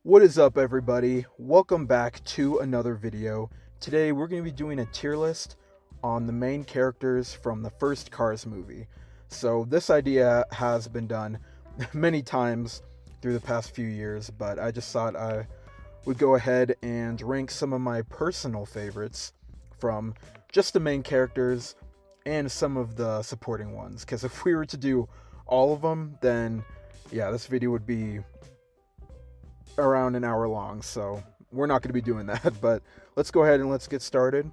What is up, everybody? Welcome back to another video. Today we're going to be doing a tier list on the main characters from the first Cars movie. So this idea has been done many times through the past few years, but I just thought I would go ahead and rank some of my personal favorites from just the main characters and some of the supporting ones. Because if we were to do all of them, then yeah, this video would be around an hour long, so we're not going to be doing that. But let's go ahead and let's get started.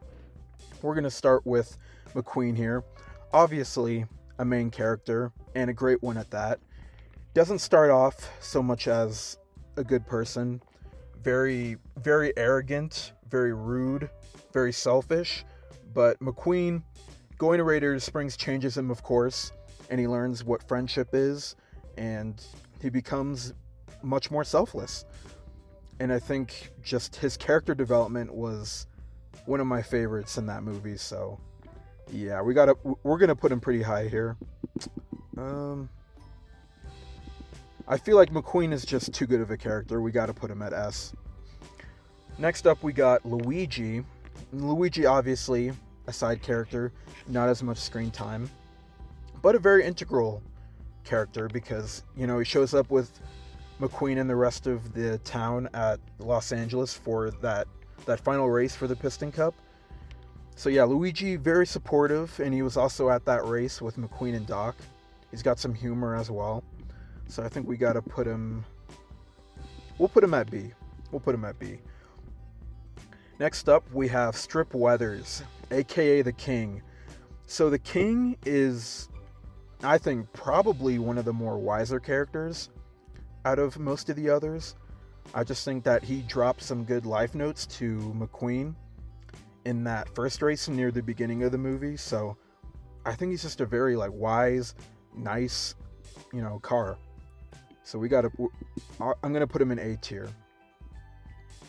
We're going to start with McQueen here. Obviously, a main character, and a great one at that. Doesn't start off so much as a good person. Very arrogant, very rude, very selfish. But McQueen, going to Radiator Springs changes him, of course, and he learns what friendship is, and he becomes much more selfless. And I think just his character development was one of my favorites in that movie. So yeah, we're gonna put him pretty high here. I feel like McQueen is just too good of a character. We gotta put him at S. Next up, we got Luigi. Luigi, obviously a side character, not as much screen time, but a very integral character because he shows up with McQueen and the rest of the town at Los Angeles for that final race for the Piston Cup. So yeah, Luigi, very supportive, and he was also at that race with McQueen and Doc. He's got some humor as well. So I think we gotta put him. We'll put him at B. We'll put him at B. Next up, we have Strip Weathers, aka the King. So the King is, I think, probably one of the more wiser characters out of most of the others. I just think that he dropped some good life notes to McQueen in that first race near the beginning of the movie. So I think he's just a very wise, nice, car. So I'm gonna put him in A tier.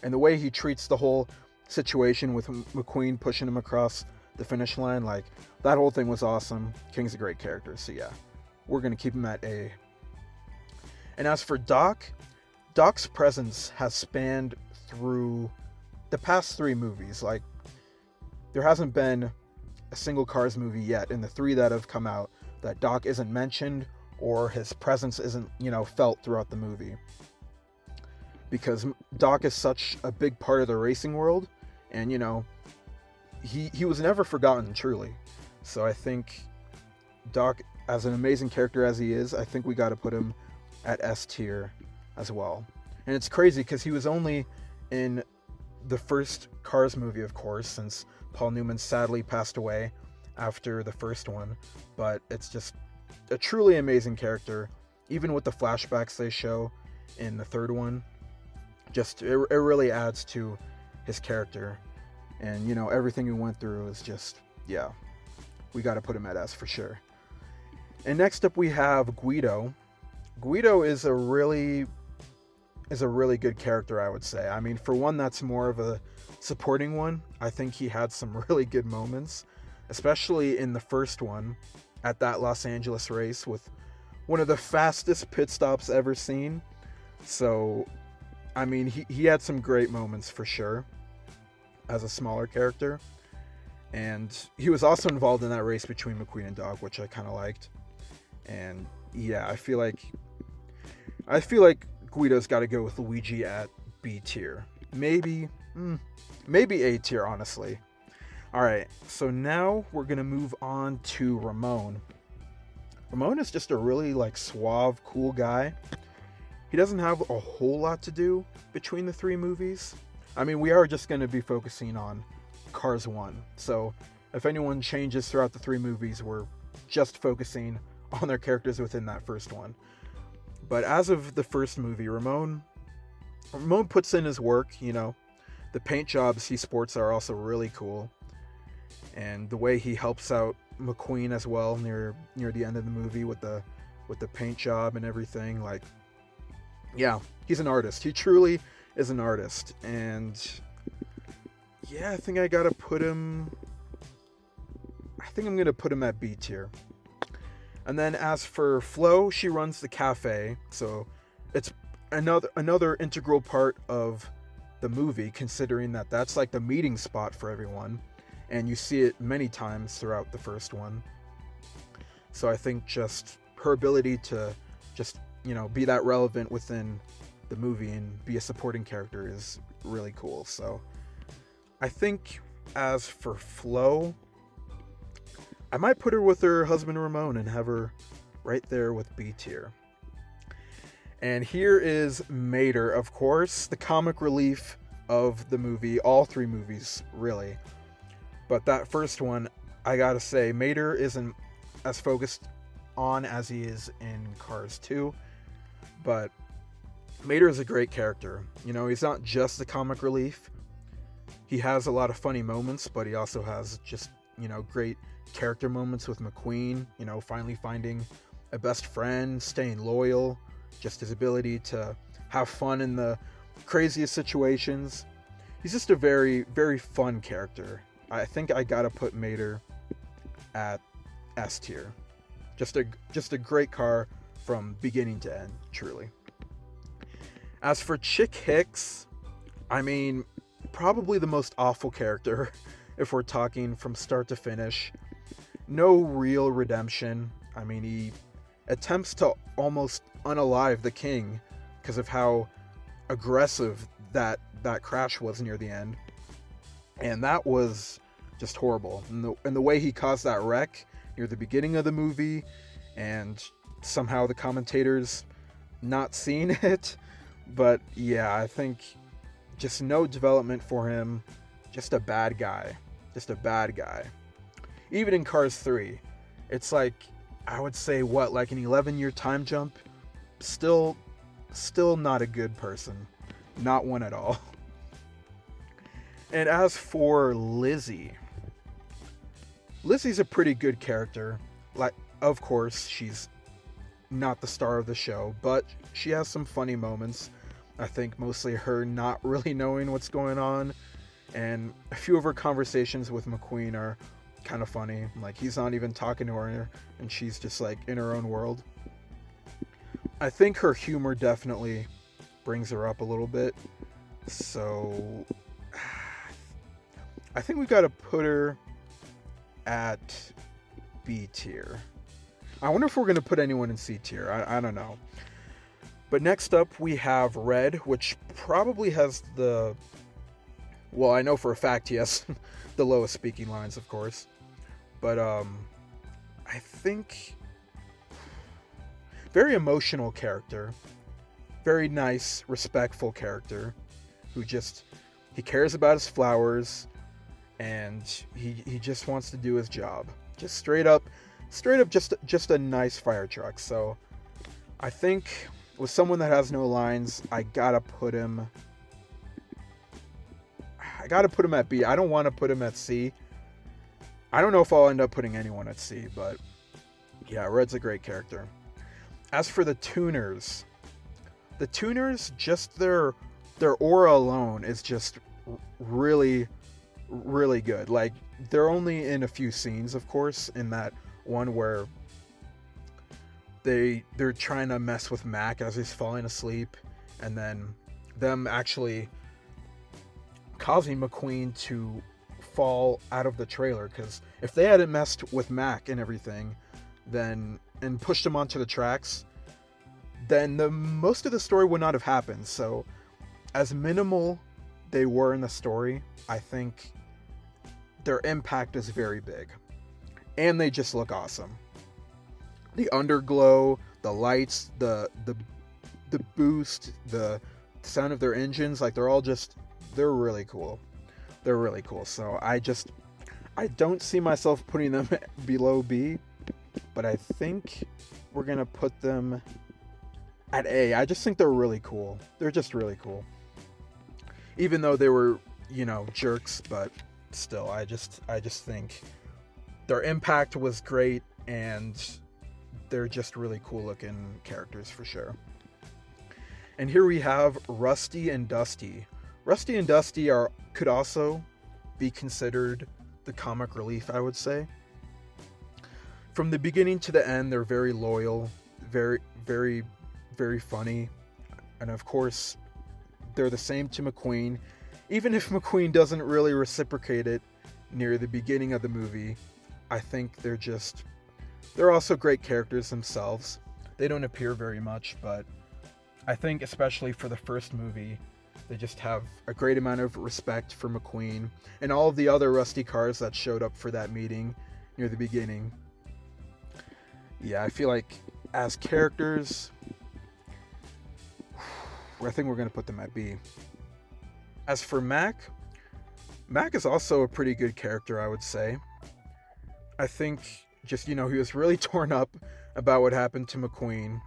And the way he treats the whole situation with McQueen pushing him across the finish line, that whole thing was awesome. King's a great character. So yeah, we're gonna keep him at A. And as for Doc, Doc's presence has spanned through the past three movies. There hasn't been a single Cars movie yet in the three that have come out that Doc isn't mentioned or his presence isn't, felt throughout the movie. Because Doc is such a big part of the racing world, and, he was never forgotten, truly. So I think Doc, as an amazing character as he is, I think we got to put him at S tier as well. And it's crazy because he was only in the first Cars movie, of course, since Paul Newman sadly passed away after the first one. But it's just a truly amazing character, even with the flashbacks they show in the third one. Just it really adds to his character, and everything he went through is just, yeah, we got to put him at S for sure. And next up we have Guido. Guido is a really good character, I would say. I mean, for one that's more of a supporting one, I think he had some really good moments, especially in the first one at that Los Angeles race with one of the fastest pit stops ever seen. So, I mean, he had some great moments for sure as a smaller character. And he was also involved in that race between McQueen and Doc, which I kind of liked. And yeah, I feel like Guido's got to go with Luigi at B tier. Maybe A tier, honestly. Alright, so now we're going to move on to Ramon. Ramon is just a really suave, cool guy. He doesn't have a whole lot to do between the three movies. I mean, we are just going to be focusing on Cars 1. So if anyone changes throughout the three movies, we're just focusing on their characters within that first one. But as of the first movie, Ramon puts in his work. The paint jobs he sports are also really cool, and the way he helps out McQueen as well near the end of the movie with the paint job and everything. Yeah, he's an artist. He truly is an artist, and yeah, I think I'm gonna put him at B tier. And then as for Flo, she runs the cafe, so it's another integral part of the movie, considering that that's like the meeting spot for everyone, and you see it many times throughout the first one. So I think just her ability to just, be that relevant within the movie and be a supporting character is really cool. So I think as for Flo, I might put her with her husband Ramon and have her right there with B tier. And here is Mater, of course, the comic relief of the movie, all three movies, really. But that first one, I gotta say, Mater isn't as focused on as he is in Cars 2, but Mater is a great character. He's not just the comic relief. He has a lot of funny moments, but he also has just, great character moments with McQueen, finally finding a best friend, staying loyal, just his ability to have fun in the craziest situations. He's just a very, very fun character. I think I gotta put Mater at S tier. Just a great car from beginning to end, truly. As for Chick Hicks, I mean, probably the most awful character if we're talking from start to finish. No real redemption. I mean, he attempts to almost unalive the king because of how aggressive that crash was near the end. And that was just horrible. And the way he caused that wreck near the beginning of the movie, and somehow the commentators not seeing it. But yeah, I think just no development for him. Just a bad guy. Just a bad guy. Even in Cars 3, it's like, I would say, like an 11-year time jump? Still not a good person. Not one at all. And as for Lizzie, Lizzie's a pretty good character. Like, of course, she's not the star of the show, but she has some funny moments. I think mostly her not really knowing what's going on, and a few of her conversations with McQueen are kind of funny. Like, he's not even talking to her, and she's just like in her own world. I think her humor definitely brings her up a little bit. So I think we've got to put her at B tier. I wonder if we're going to put anyone in C tier. I don't know. But next up we have Red, which probably has well, I know for a fact he has the lowest speaking lines, of course. But I think very emotional character. Very nice, respectful character who he cares about his flowers, and he just wants to do his job. Just straight up just a nice fire truck. So I think with someone that has no lines, I gotta put him at B. I don't want to put him at C. I don't know if I'll end up putting anyone at C, but yeah, Red's a great character. As for the tuners, just their aura alone is just really, really good. Like, they're only in a few scenes, of course, in that one where they're trying to mess with Mac as he's falling asleep, and then them actually causing McQueen to fall out of the trailer, because if they hadn't messed with Mac and everything and pushed him onto the tracks, then most of the story would not have happened. So as minimal they were in the story, I think their impact is very big, and they just look awesome. The underglow, the lights, the boost, the sound of their engines, like, they're really cool. They're really cool. So I don't see myself putting them below B, but I think we're gonna put them at A. I just think they're really cool. They're just really cool. Even though they were, jerks, but still, I just think their impact was great, and they're just really cool looking characters for sure. And here we have Rusty and Dusty. Rusty and Dusty could also be considered the comic relief, I would say. From the beginning to the end, they're very loyal, very, very, very funny. And of course, they're the same to McQueen, even if McQueen doesn't really reciprocate it near the beginning of the movie. I think they're also great characters themselves. They don't appear very much, but I think especially for the first movie, they just have a great amount of respect for McQueen and all of the other Rusty cars that showed up for that meeting near the beginning. Yeah, I feel like as characters, I think we're going to put them at B. As for Mac is also a pretty good character, I would say. I think just, he was really torn up about what happened to McQueen,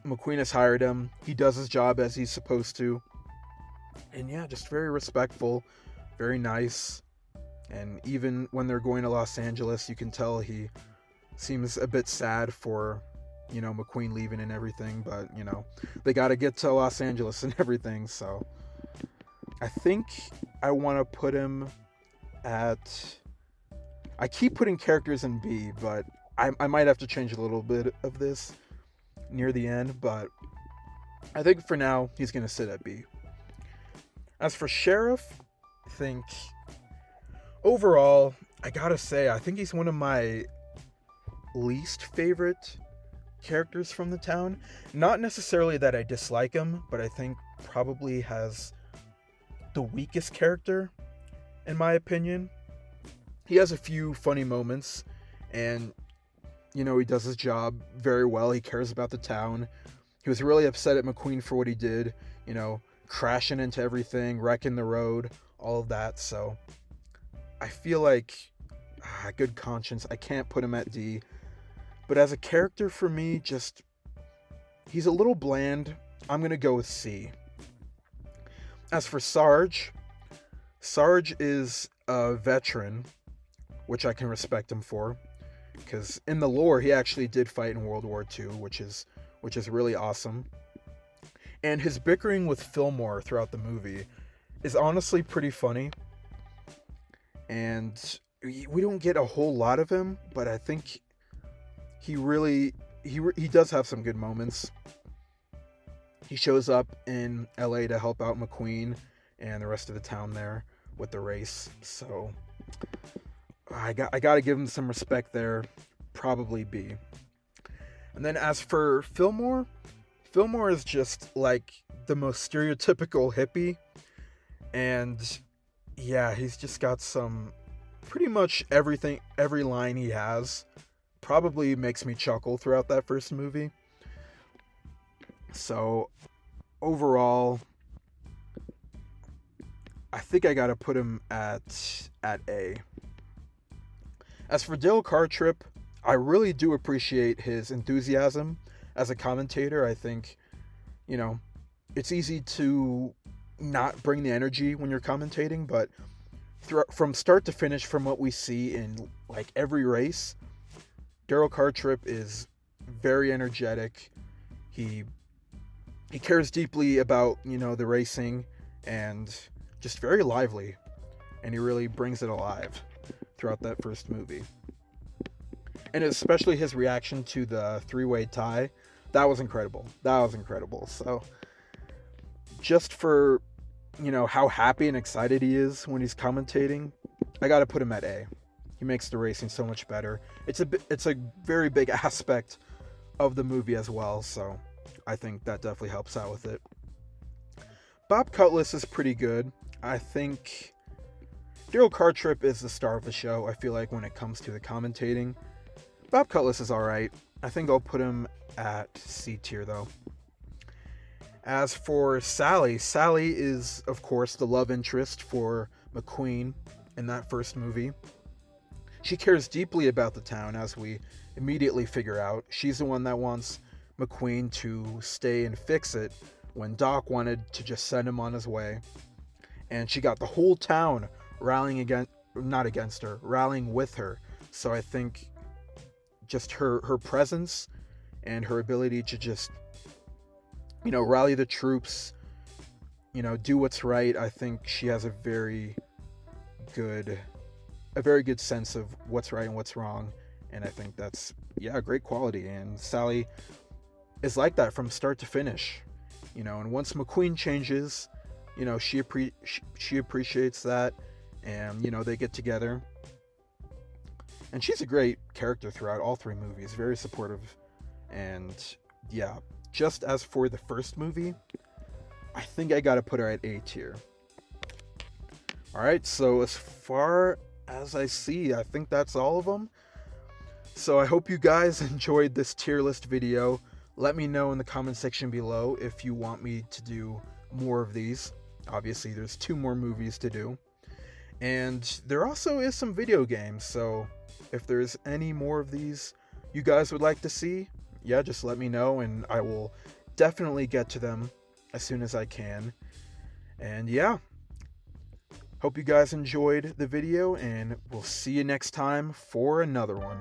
McQueen has hired him. He does his job as he's supposed to. And yeah, just very respectful, very nice. And even when they're going to Los Angeles, you can tell he seems a bit sad for, McQueen leaving and everything. But, they got to get to Los Angeles and everything. So I think I want to put him at... I keep putting characters in B, but I might have to change a little bit of this near the end, but I think for now he's going to sit at B. As for Sheriff, I think overall, I gotta say, I think he's one of my least favorite characters from the town. Not necessarily that I dislike him, but I think probably has the weakest character, in my opinion. He has a few funny moments, and he does his job very well. He cares about the town. He was really upset at McQueen for what he did, crashing into everything, wrecking the road, all of that. So I feel like, good conscience, I can't put him at D. But as a character for me, he's a little bland. I'm going to go with C. As for Sarge is a veteran, which I can respect him for. Because in the lore, he actually did fight in World War II, which is really awesome. And his bickering with Fillmore throughout the movie is honestly pretty funny. And we don't get a whole lot of him, but I think he does have some good moments. He shows up in LA to help out McQueen and the rest of the town there with the race. So I got to give him some respect there. Probably B. And then as for Fillmore is just like the most stereotypical hippie. And yeah, he's just got some pretty much every line he has probably makes me chuckle throughout that first movie. So overall, I think I got to put him at A. As for Dale Cartrip, I really do appreciate his enthusiasm as a commentator. I think, it's easy to not bring the energy when you're commentating, but from start to finish, from what we see in like every race, Daryl Cartrip is very energetic. He cares deeply about, the racing, and just very lively, and he really brings it alive throughout that first movie. And especially his reaction to the three-way tie, that was incredible. So just for, how happy and excited he is when he's commentating, I got to put him at A. He makes the racing so much better. It's a very big aspect of the movie as well, so I think that definitely helps out with it. Bob Cutlass is pretty good. I think Daryl Cartrip is the star of the show, I feel like, when it comes to the commentating. Bob Cutlass is alright. I think I'll put him at C tier, though. As for Sally is, of course, the love interest for McQueen in that first movie. She cares deeply about the town, as we immediately figure out. She's the one that wants McQueen to stay and fix it when Doc wanted to just send him on his way. And she got the whole town rallying with her. So I think just her presence and her ability to just, rally the troops, do what's right. I think she has a very good sense of what's right and what's wrong. And I think that's, a great quality. And Sally, is like that from start to finish. And once McQueen changes, she appreciates that, and they get together. And she's a great character throughout all three movies, very supportive. And yeah, just as for the first movie, I think I gotta put her at A tier. Alright, so as far as I see, I think that's all of them. So I hope you guys enjoyed this tier list video. Let me know in the comment section below if you want me to do more of these. Obviously, there's 2 more movies to do. And there also is some video games, so if there's any more of these you guys would like to see, yeah, just let me know and I will definitely get to them as soon as I can. And yeah, hope you guys enjoyed the video, and we'll see you next time for another one.